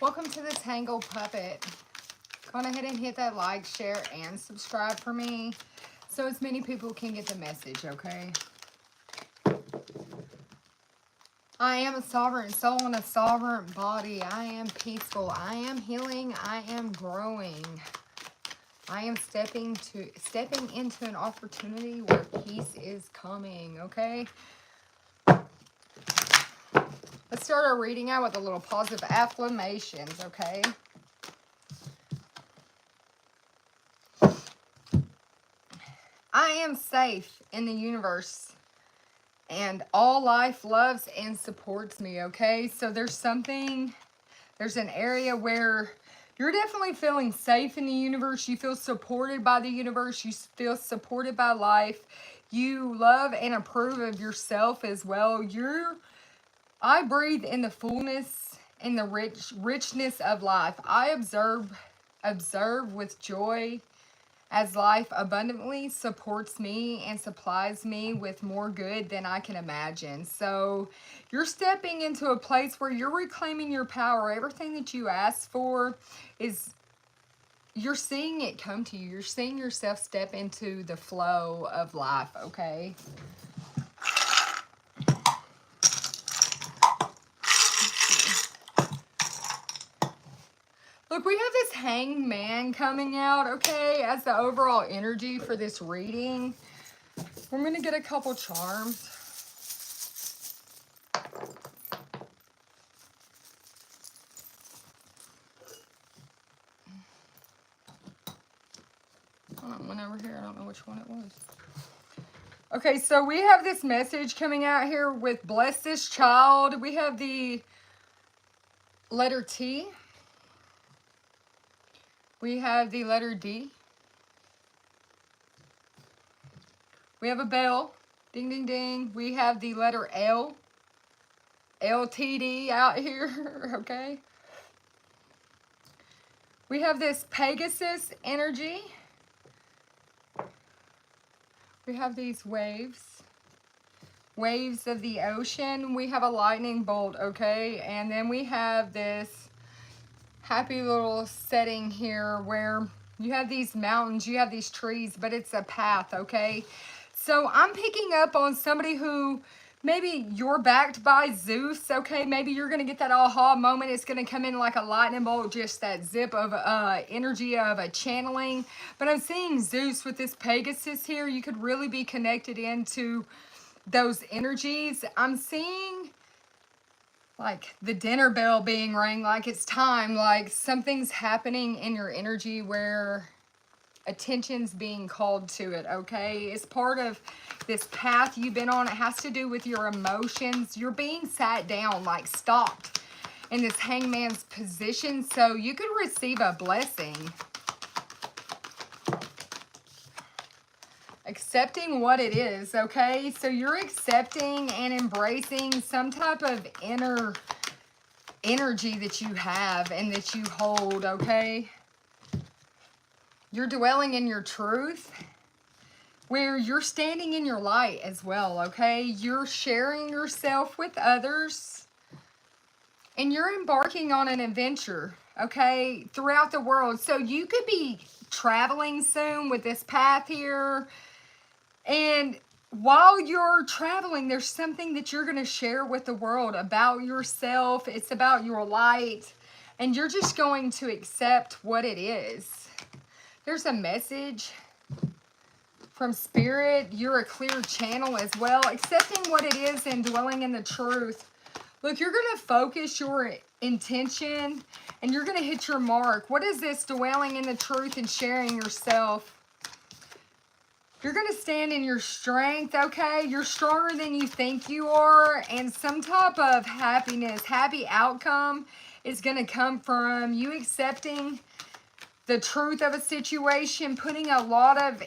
Welcome to the Tangled Puppet. Go ahead and hit that like, share, and subscribe for me so as many people can get the message, okay? I am a sovereign soul in a sovereign body. I am peaceful. I am healing. I am growing. I am stepping into an opportunity where peace is coming, okay? Let's start our reading out with a little positive affirmations, okay? I am safe in the universe, and all life loves and supports me, okay? So there's an area where you're definitely feeling safe in the universe. You feel supported by the universe. You feel supported by life. You love and approve of yourself as well. I breathe in the fullness and the richness of life. I observe with joy as life abundantly supports me and supplies me with more good than I can imagine. So you're stepping into a place where you're reclaiming your power. Everything that you ask for you're seeing it come to you. You're seeing yourself step into the flow of life, okay? Look, we have this Hanged Man coming out, okay, as the overall energy for this reading. We're going to get a couple charms. One over here. I don't know which one it was. Okay, so we have this message coming out here with bless this child. We have the letter T. We have the letter D. We have a bell. Ding, ding, ding. We have the letter L. LTD out here, okay? We have this Pegasus energy. We have these waves. Waves of the ocean. We have a lightning bolt, okay? And then we have this happy little setting here where you have these mountains, you have these trees, but it's a path, okay? So I'm picking up on somebody who maybe you're backed by Zeus, okay? Maybe you're going to get that aha moment. It's going to come in like a lightning bolt, just that zip of energy of a channeling. But I'm seeing Zeus with this Pegasus here. You could really be connected into those energies. I'm seeing like the dinner bell being rang, like it's time, like something's happening in your energy where attention's being called to it, okay? It's part of this path you've been on. It has to do with your emotions. You're being sat down, like stopped in this hangman's position, so you could receive a blessing. Accepting what it is, okay? So you're accepting and embracing some type of inner energy that you have and that you hold, okay? You're dwelling in your truth, where you're standing in your light as well, okay? You're sharing yourself with others, and you're embarking on an adventure, okay, throughout the world. So you could be traveling soon with this path here, and while you're traveling, there's something that you're going to share with the world about yourself. It's about your light, and you're just going to accept what it is. There's a message from Spirit. You're a clear channel as well. Accepting what it is and dwelling in the truth. Look, you're going to focus your intention, and you're going to hit your mark. What is this? Dwelling in the truth and sharing yourself. You're going to stand in your strength, okay? You're stronger than you think you are, and some type of happiness, happy outcome is going to come from you accepting the truth of a situation, putting a lot of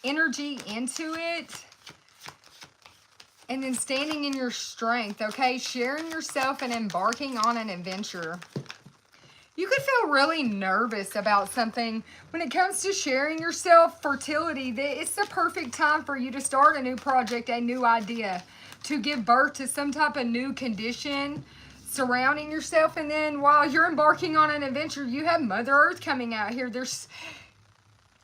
energy into it, and then standing in your strength, okay? Sharing yourself and embarking on an adventure. You could feel really nervous about something. When it comes to sharing yourself, fertility, it's the perfect time for you to start a new project, a new idea, to give birth to some type of new condition. surrounding yourself. And then while you're embarking on an adventure, you have Mother Earth coming out here.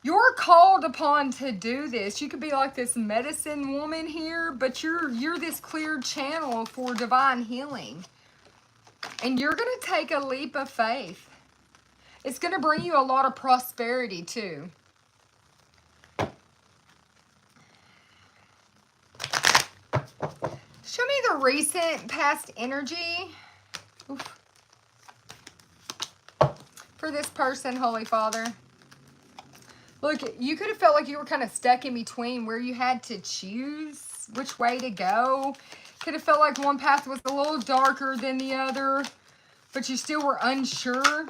You're called upon to do this. You could be like this medicine woman here, but you're this cleared channel for divine healing. And you're going to take a leap of faith. It's going to bring you a lot of prosperity too. Show me the recent past energy. Oof. For this person, Holy Father. Look, you could have felt like you were kind of stuck in between where you had to choose which way to go. Could have felt like one path was a little darker than the other, but you still were unsure.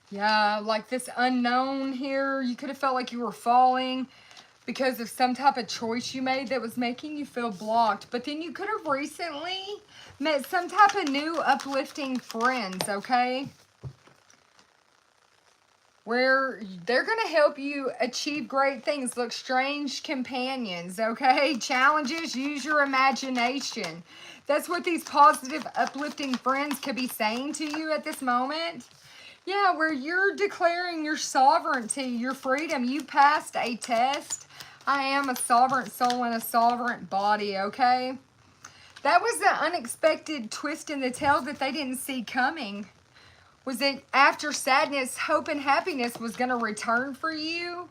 Yeah, like this unknown here. You could have felt like you were falling because of some type of choice you made that was making you feel blocked. But then you could have recently met some type of new uplifting friends, okay? Where they're going to help you achieve great things. Look, strange companions, okay? Challenges, use your imagination. That's what these positive, uplifting friends could be saying to you at this moment. Yeah, where you're declaring your sovereignty, your freedom. You passed a test. I am a sovereign soul in a sovereign body, okay? That was the unexpected twist in the tail that they didn't see coming. Was that after sadness, hope and happiness was going to return for you.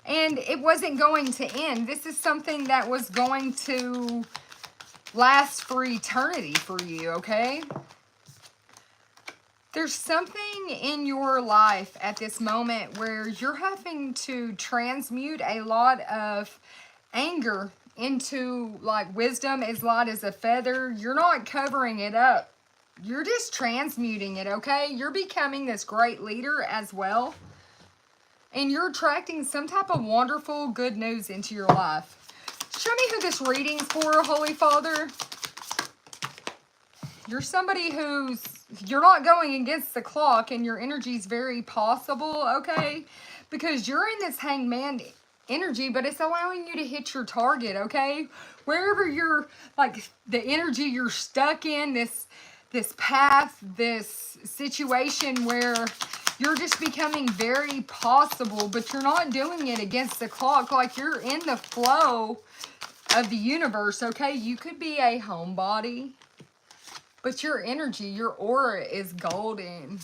And it wasn't going to end. This is something that was going to last for eternity for you, okay? There's something in your life at this moment where you're having to transmute a lot of anger into like wisdom as light as a feather. You're not covering it up. You're just transmuting it, okay? You're becoming this great leader as well. And you're attracting some type of wonderful good news into your life. Show me who this reading's for, Holy Father. You're somebody you're not going against the clock and your energy's very possible, okay? Because you're in this hangman energy, but it's allowing you to hit your target, okay? Wherever you're, like, the energy you're stuck in, this path, this situation where you're just becoming very possible, but you're not doing it against the clock. Like you're in the flow of the universe, okay? You could be a homebody, but your energy, your aura is golden.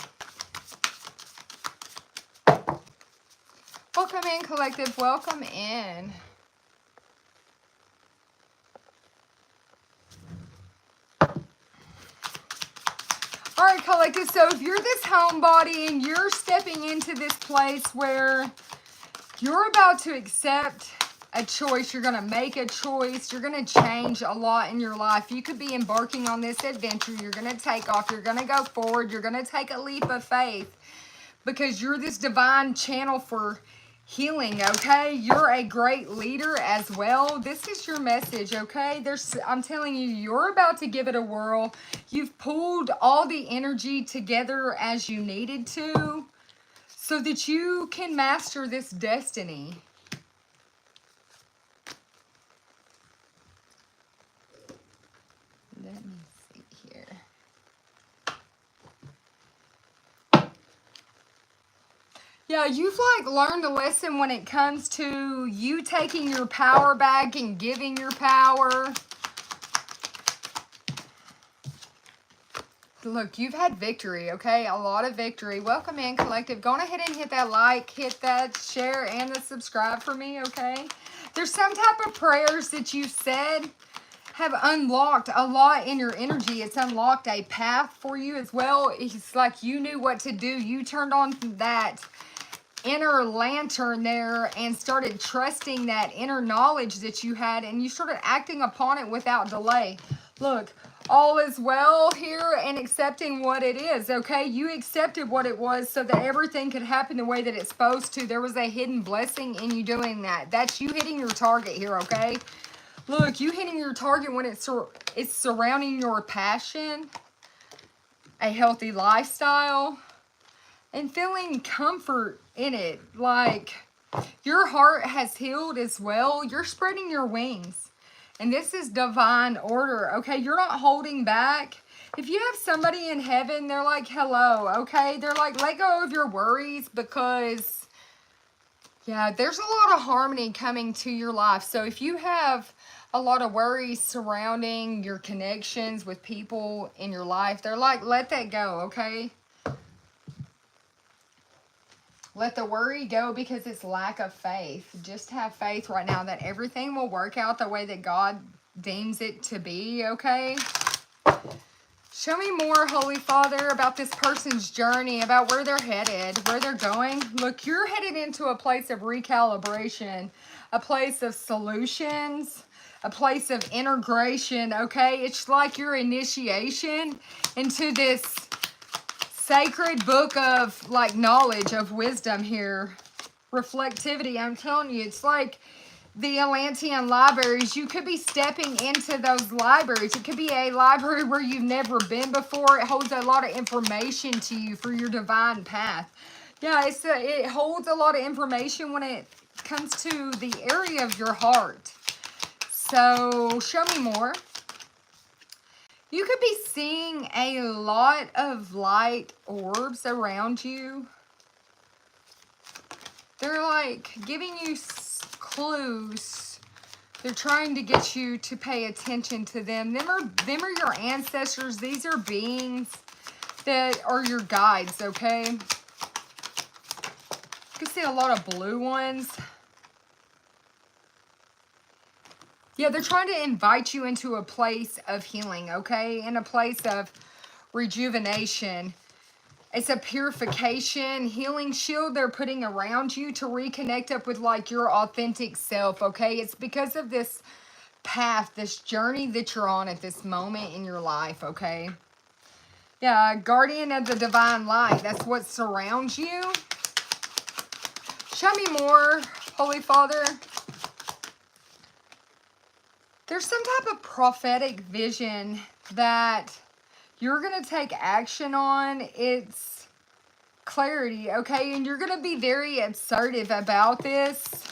Welcome in, collective. Welcome in. All right, collective, so if you're this homebody and you're stepping into this place where you're about to accept a choice, you're going to make a choice, you're going to change a lot in your life. You could be embarking on this adventure. You're going to take off. You're going to go forward. You're going to take a leap of faith because you're this divine channel for healing, okay? You're a great leader as well. This is your message, okay? I'm telling you, you're about to give it a whirl. You've pulled all the energy together as you needed to so that you can master this destiny. Let me see here. Yeah, you've like learned a lesson when it comes to you taking your power back and giving your power. Look, you've had victory, okay? A lot of victory. Welcome in, collective. Go on ahead and hit that like, hit that share, and the subscribe for me, okay? There's some type of prayers that you said have unlocked a lot in your energy. It's unlocked a path for you as well. It's like you knew what to do. You turned on that inner lantern there and started trusting that inner knowledge that you had, and you started acting upon it without delay. Look, all is well here and accepting what it is, okay? You accepted what it was so that everything could happen the way that it's supposed to. There was a hidden blessing in you doing that. That's you hitting your target here, okay? Look, you hitting your target when it's surrounding your passion, a healthy lifestyle, and feeling comfort in it. Like your heart has healed as well. You're spreading your wings And this is divine order, okay? You're not holding back. If you have somebody in heaven, they're like, hello, okay? They're like, let go of your worries because, yeah, there's a lot of harmony coming to your life. So if you have a lot of worries surrounding your connections with people in your life, they're like, let that go, okay? Let the worry go because it's lack of faith. Just have faith right now that everything will work out the way that God deems it to be, okay? Show me more, Holy Father, about this person's journey, about where they're headed, where they're going. Look, you're headed into a place of recalibration, a place of solutions, a place of integration, okay? It's like your initiation into this sacred book of like knowledge, of wisdom here. Reflectivity, I'm telling you, it's like the Atlantean libraries. You could be stepping into those libraries. It could be a library where you've never been before. It holds a lot of information to you for your divine path. Yeah, it holds a lot of information when it comes to the area of your heart. So show me more. You could be seeing a lot of light orbs around you. They're like giving you clues. They're trying to get you to pay attention to them. Them are your ancestors. These are beings that are your guides, okay? You can see a lot of blue ones. Yeah, they're trying to invite you into a place of healing, okay? In a place of rejuvenation. It's a purification, healing shield they're putting around you to reconnect up with like your authentic self, okay? It's because of this path, this journey that you're on at this moment in your life, okay? Yeah, guardian of the divine light. That's what surrounds you. Show me more, Holy Father. There's some type of prophetic vision that you're going to take action on. It's clarity, okay? And you're going to be very assertive about this.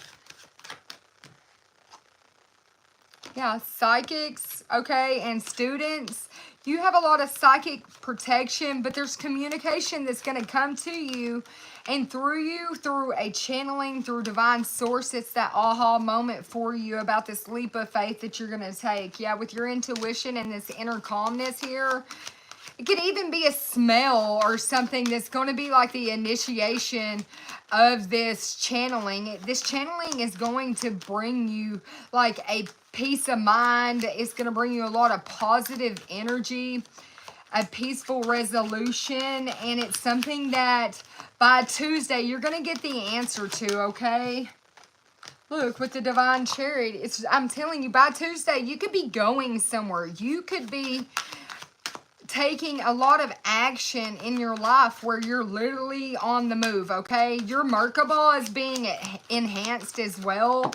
Yeah, psychics, okay, and students. You have a lot of psychic protection, but there's communication that's going to come to you and through you, through a channeling, through divine source. It's that aha moment for you about this leap of faith that you're going to take. Yeah, with your intuition and this inner calmness here. It could even be a smell or something that's going to be like the initiation of this channeling. This channeling is going to bring you like a peace of mind. It's going to bring you a lot of positive energy, a peaceful resolution, and it's something that by Tuesday you're going to get the answer to, okay? Look, with the divine chariot, I'm telling you, by Tuesday you could be going somewhere. You could be taking a lot of action in your life where you're literally on the move, okay? Your Merkaba is being enhanced as well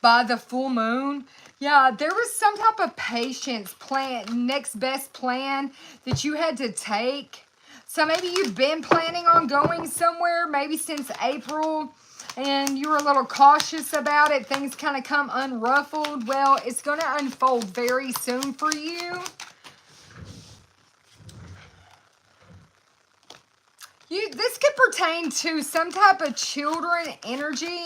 by the full moon. Yeah, there was some type of patience plan, next best plan that you had to take. So maybe you've been planning on going somewhere, maybe since April, and you were a little cautious about it. Things kind of come unruffled. Well, it's going to unfold very soon for you. This could pertain to some type of children energy.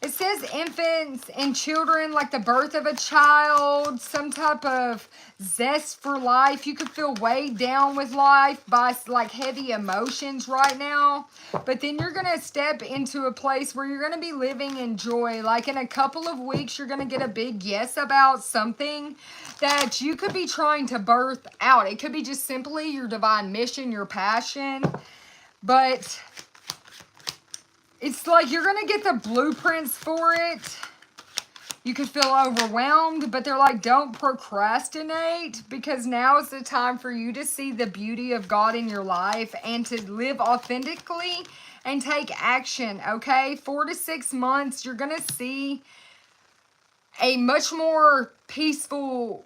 It says infants and children, like the birth of a child, some type of zest for life. You could feel weighed down with life by like heavy emotions right now. But then you're going to step into a place where you're going to be living in joy. Like in a couple of weeks, you're going to get a big yes about something that you could be trying to birth out. It could be just simply your divine mission, your passion. But it's like you're going to get the blueprints for it. You could feel overwhelmed, but they're like, don't procrastinate, because now is the time for you to see the beauty of God in your life and to live authentically and take action, okay? 4 to 6 months, you're going to see a much more peaceful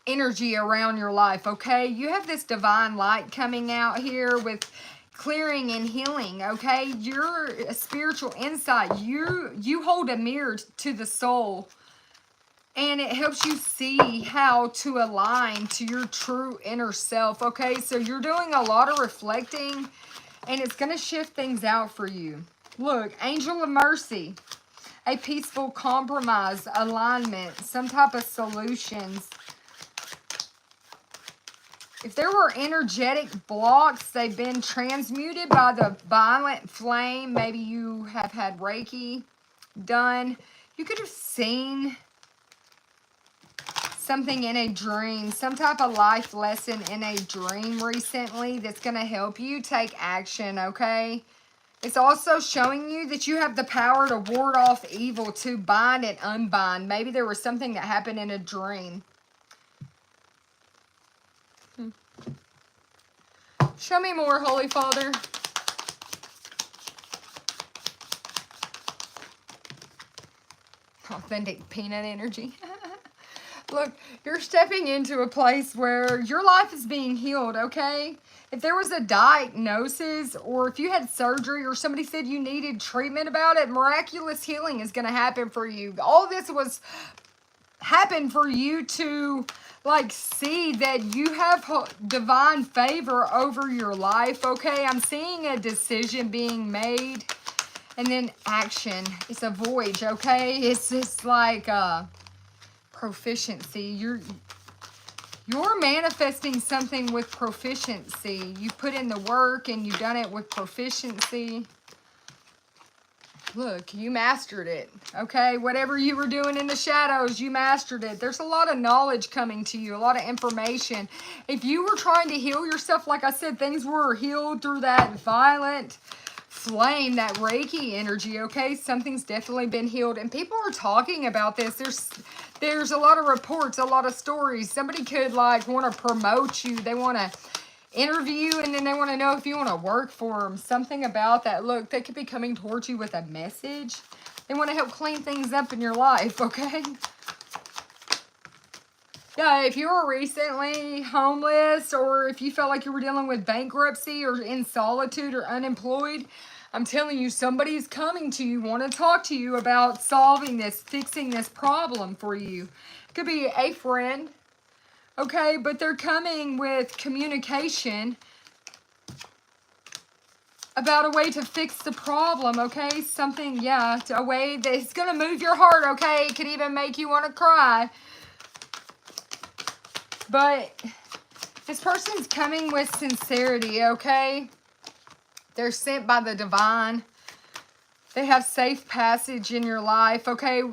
energy around your life, okay? You have this divine light coming out here with clearing and healing, okay? You're a spiritual insight. You hold a mirror to the soul And it helps you see how to align to your true inner self, okay? So you're doing a lot of reflecting, and it's going to shift things out for you. Look, Angel of Mercy, a peaceful compromise, alignment, some type of solutions. If there were energetic blocks, they've been transmuted by the violent flame. Maybe you have had Reiki done. You could have seen something in a dream, some type of life lesson in a dream recently that's going to help you take action, okay? It's also showing you that you have the power to ward off evil, to bind and unbind. Maybe there was something that happened in a dream. Show me more, Holy Father. Authentic peanut energy. Look, you're stepping into a place where your life is being healed, okay? If there was a diagnosis, or if you had surgery, or somebody said you needed treatment about it, miraculous healing is going to happen for you. All this was happened for you to, like, see that you have divine favor over your life, okay? I'm seeing a decision being made, and then action. It's a voyage, okay? It's just like proficiency. You're manifesting something with proficiency. You put in the work and you've done it with proficiency. Look, you mastered it, okay? Whatever you were doing in the shadows, you mastered it. There's a lot of knowledge coming to you, a lot of information. If you were trying to heal yourself, like I said, things were healed through that violent flame, that Reiki energy, okay? Something's definitely been healed, and people are talking about this. There's a lot of reports, a lot of stories. Somebody could, like, want to promote you. They want to interview you, and then they want to know if you want to work for them. Something about that. Look, they could be coming towards you with a message. They want to help clean things up in your life, okay? Yeah, if you were recently homeless, or if you felt like you were dealing with bankruptcy or in solitude or unemployed, I'm telling you, somebody's coming to you, want to talk to you about solving this, fixing this problem for you. It could be a friend, okay? But they're coming with communication about a way to fix the problem, okay? Something, yeah, a way that's going to move your heart, okay? It could even make you want to cry. But this person's coming with sincerity, okay? They're sent by the divine. They have safe passage in your life, okay?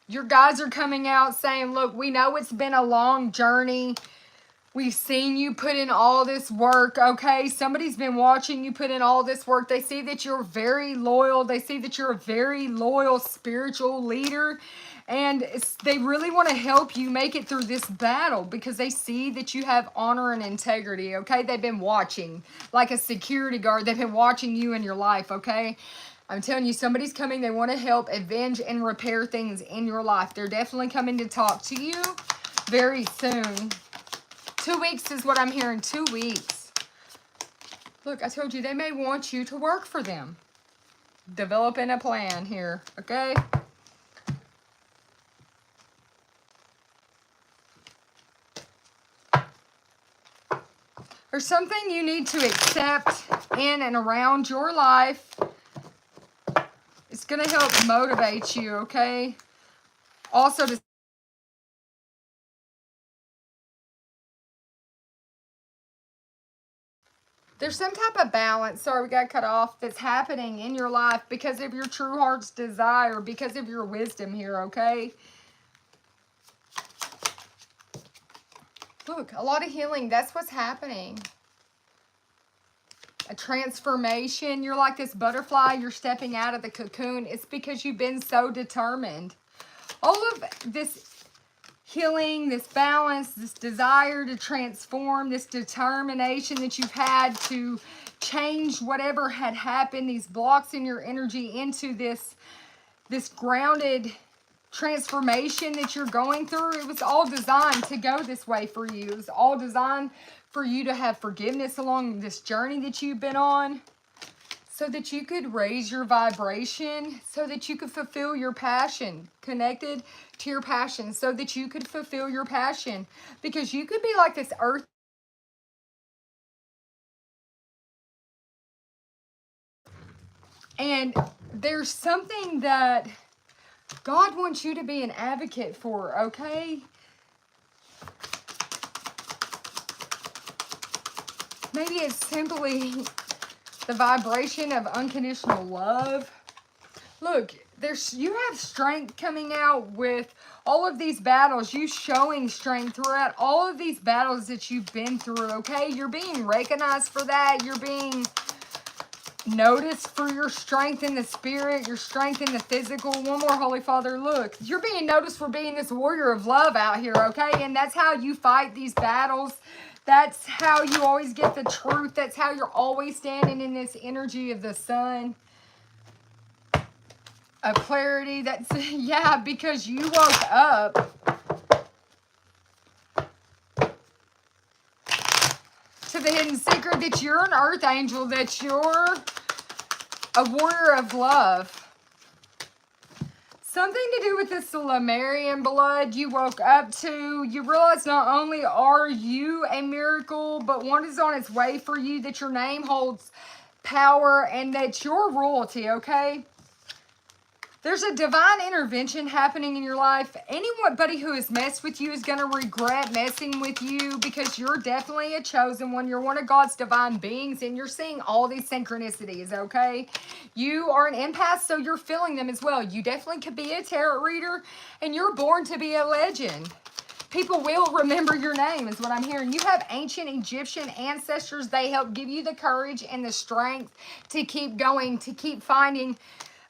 Your guides are coming out saying, look, we know it's been a long journey. We've seen you put in all this work, okay? Somebody's been watching you put in all this work. They see that you're very loyal. They see that you're a very loyal spiritual leader. And they really want to help you make it through this battle because they see that you have honor and integrity, okay? They've been watching like a security guard. They've been watching you in your life, okay? I'm telling you, somebody's coming. They want to help avenge and repair things in your life. They're definitely coming to talk to you very soon. 2 weeks is what I'm hearing. 2 weeks. Look, I told you they may want you to work for them. Developing a plan here, okay? There's something you need to accept in and around your life. It's going to help motivate you, okay? Also, there's some type of balance, sorry, we got cut off, that's happening in your life because of your true heart's desire, because of your wisdom here, okay? Look, a lot of healing, that's what's happening. A transformation, you're like this butterfly, you're stepping out of the cocoon. It's because you've been so determined. All of this healing, this balance, this desire to transform, this determination that you've had to change whatever had happened, these blocks in your energy into this grounded transformation that you're going through. It was all designed to go this way for you. It was all designed for you to have forgiveness along this journey that you've been on. so that you could raise your vibration, so that you could fulfill your passion, connected to your passion, so that you could fulfill your passion. Because you could be like this earth. And there's something that God wants you to be an advocate for, okay? Maybe it's simply the vibration of unconditional love. Look, you have strength coming out with all of these battles. You showing strength throughout all of these battles that you've been through, okay? You're being recognized for that. You're being noticed for your strength in the spirit, your strength in the physical. One more, Holy Father, look. You're being noticed for being this warrior of love out here, okay? And that's how you fight these battles. That's how you always get the truth. That's how you're always standing in this energy of the sun. Of clarity. That's, yeah, because you woke up to the hidden secret that you're an earth angel, that you're a warrior of love. Something to do with this Lemurian blood you woke up to. You realize not only are you a miracle, but one is on its way for you, that your name holds power and that you're royalty, okay? There's a divine intervention happening in your life. Anybody who has messed with you is going to regret messing with you, because you're definitely a chosen one. You're one of God's divine beings, and you're seeing all these synchronicities, okay? You are an empath, so you're feeling them as well. You definitely could be a tarot reader, and you're born to be a legend. People will remember your name is what I'm hearing. You have ancient Egyptian ancestors. They help give you the courage and the strength to keep going, to keep finding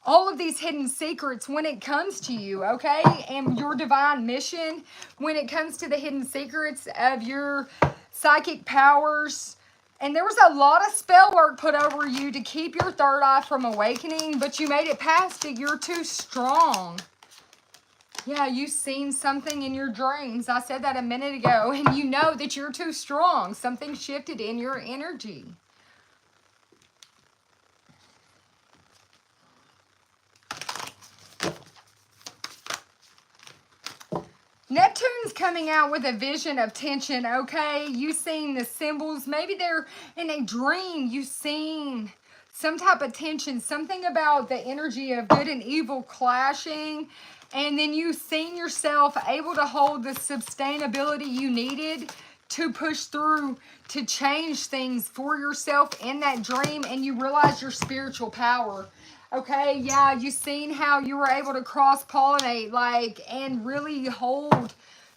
all of these hidden secrets when it comes to you, okay? And your divine mission, when it comes to the hidden secrets of your psychic powers. And there was a lot of spell work put over you to keep your third eye from awakening, but you made it past it. You're too strong. Yeah, you've seen something in your dreams. I said that a minute ago, and you know that you're too strong. Something shifted in your energy. Neptune's coming out with a vision of tension, okay? You've seen the symbols. Maybe they're in a dream. You've seen some type of tension, something about the energy of good and evil clashing. And then you've seen yourself able to hold the sustainability you needed to push through, to change things for yourself in that dream. And you realize your spiritual power. Okay, yeah, you've seen how you were able to cross-pollinate, and really hold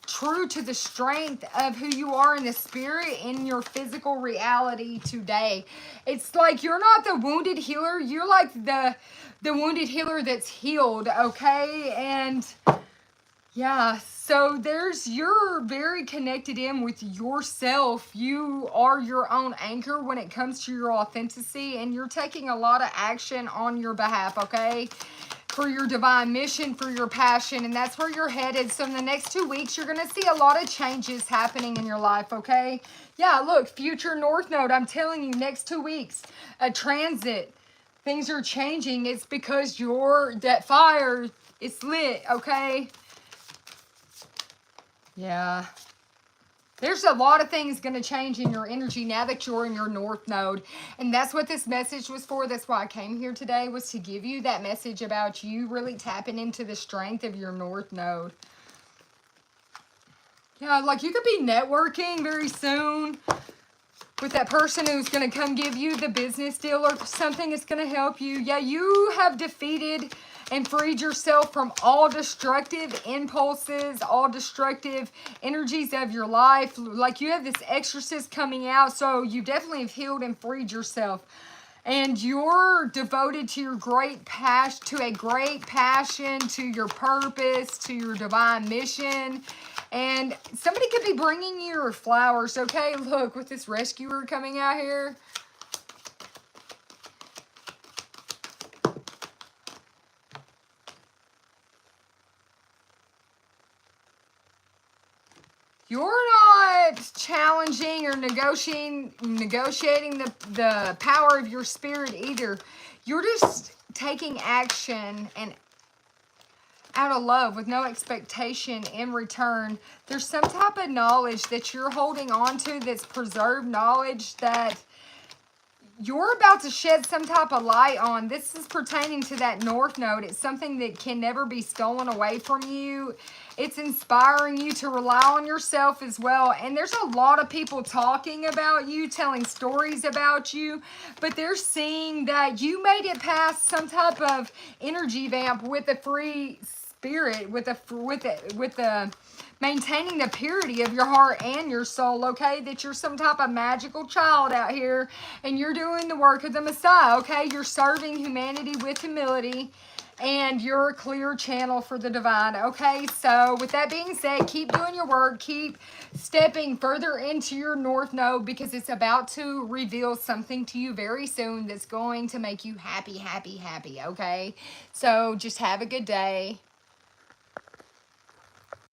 true to the strength of who you are in the spirit in your physical reality today. It's like you're not the wounded healer. You're like the wounded healer that's healed, okay? And yeah, so you're very connected in with yourself. You are your own anchor when it comes to your authenticity, and you're taking a lot of action on your behalf, okay? For your divine mission, for your passion, and that's where you're headed. So in the next 2 weeks, you're going to see a lot of changes happening in your life, okay? Yeah, look, future North Node, I'm telling you, next 2 weeks, a transit, things are changing. It's because that fire is lit, okay? Yeah. There's a lot of things going to change in your energy now that you're in your North Node. And that's what this message was for. That's why I came here today, was to give you that message about you really tapping into the strength of your North Node. Yeah, like you could be networking very soon with that person who's going to come give you the business deal or something that's going to help you. Yeah, you have defeated and freed yourself from all destructive impulses, all destructive energies of your life. Like you have this exorcist coming out, so you definitely have healed and freed yourself. And you're devoted to your great passion, to your purpose, to your divine mission. And somebody could be bringing you your flowers, okay? Look, with this rescuer coming out here. You're not challenging or negotiating the power of your spirit either. You're just taking action and out of love with no expectation in return. There's some type of knowledge that you're holding on to that's preserved knowledge that you're about to shed some type of light on. This is pertaining to that North Node. It's something that can never be stolen away from you. It's inspiring you to rely on yourself as well. And there's a lot of people talking about you, telling stories about you, but they're seeing that you made it past some type of energy vamp with a free spirit, with the maintaining the purity of your heart and your soul, okay? That you're some type of magical child out here and you're doing the work of the Messiah, okay? You're serving humanity with humility and you're a clear channel for the divine, okay? So with that being said, keep doing your work. Keep stepping further into your North Node because it's about to reveal something to you very soon that's going to make you happy, happy, happy, okay? So just have a good day.